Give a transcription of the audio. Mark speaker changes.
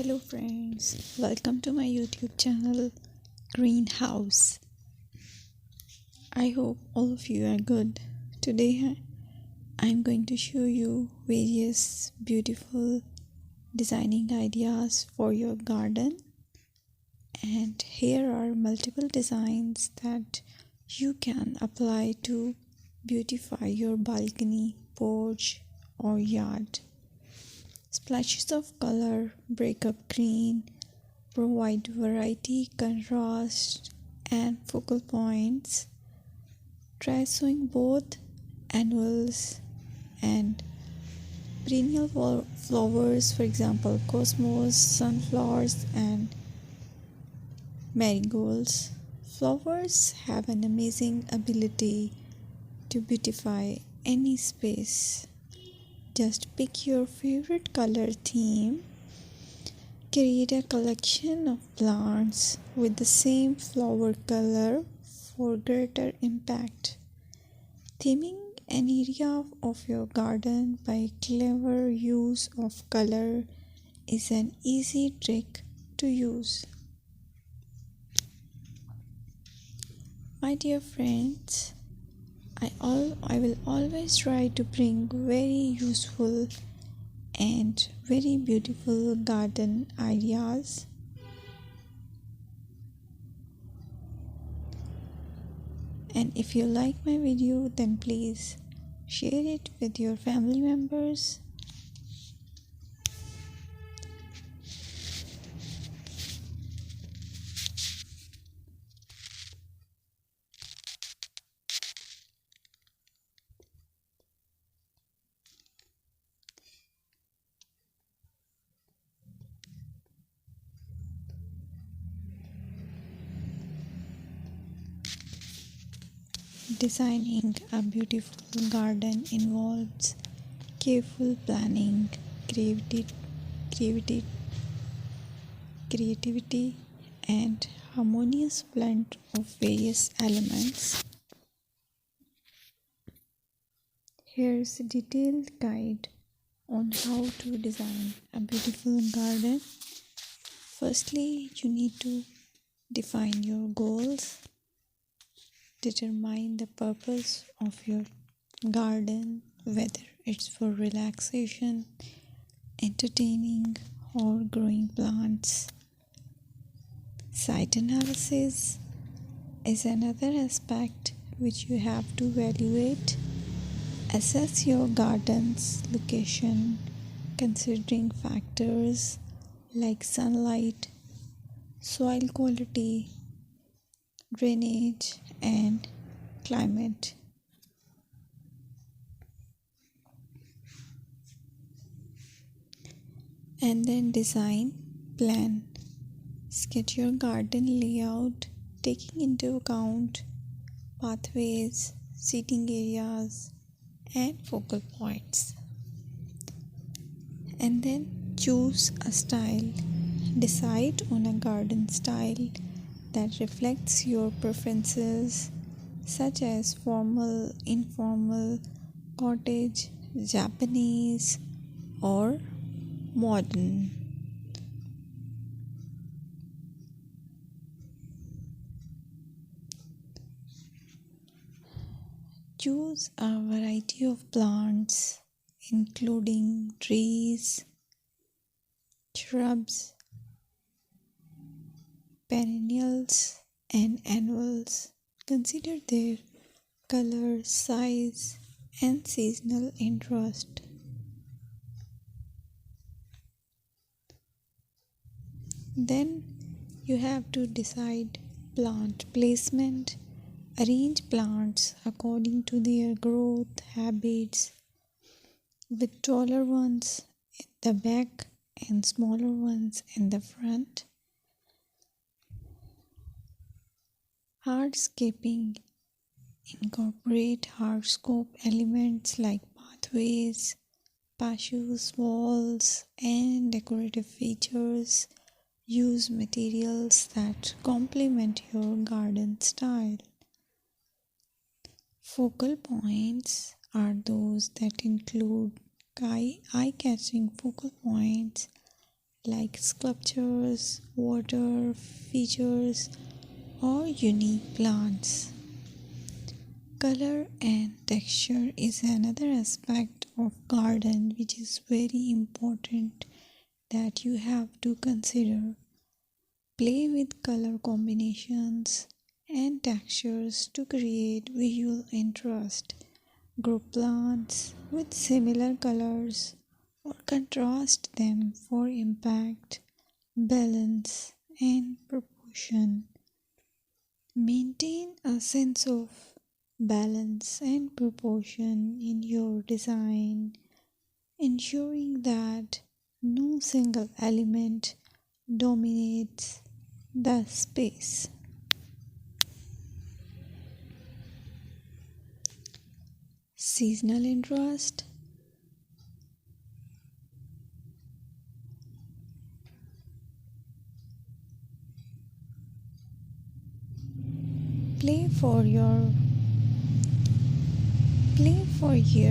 Speaker 1: Hello friends, welcome to my YouTube channel Greenhouse. I hope all of you are good. Today I'm going to show you various beautiful designing ideas for your garden, and here are multiple designs that you can apply to beautify your balcony, porch or yard. Splashes of color break up green, provide variety, contrast, and focal points. Try sowing both annuals and perennial flowers, for example, cosmos, sunflowers, and marigolds. Flowers have an amazing ability to beautify any space. Just pick your favorite color theme. Create a collection of plants with the same flower color for greater impact. Theming an area of your garden by clever use of color is an easy trick to use. My dear friends, I will always try to bring very useful and very beautiful garden ideas. And if you like my video, then please share it with your family members. Designing a beautiful garden involves careful planning, creativity, creativity, and harmonious blend of various elements. Here's a detailed guide on how to design a beautiful garden. Firstly, you need to define your goals. Determine the purpose of your garden, whether it's for relaxation, entertaining, or growing plants. Site analysis is another aspect which you have to evaluate. Assess your garden's location, considering factors like sunlight, soil quality, drainage, and climate. And then design, plan. Sketch your garden layout, taking into account pathways, seating areas, and focal points. And then choose a style. Decide on a garden style that reflects your preferences, such as formal, informal, cottage, Japanese, or modern. Choose a variety of plants, including trees, shrubs, perennials, and annuals. Consider their color, size, and seasonal interest. Then you have to decide plant placement. Arrange plants according to their growth habits, with taller ones in the back and smaller ones in the front. Hardscaping. Incorporate hardscape elements like pathways, patios, walls, and decorative features. Use materials that complement your garden style. Focal points are those that include eye-catching focal points like sculptures, water features, or unique plants. Color and texture is another aspect of garden which is very important that you have to consider. Play with color combinations and textures to create visual interest. Group plants with similar colors or contrast them for impact, balance, and proportion. Maintain a sense of balance and proportion in your design, ensuring that no single element dominates the space. Seasonal interest. Play for your play for year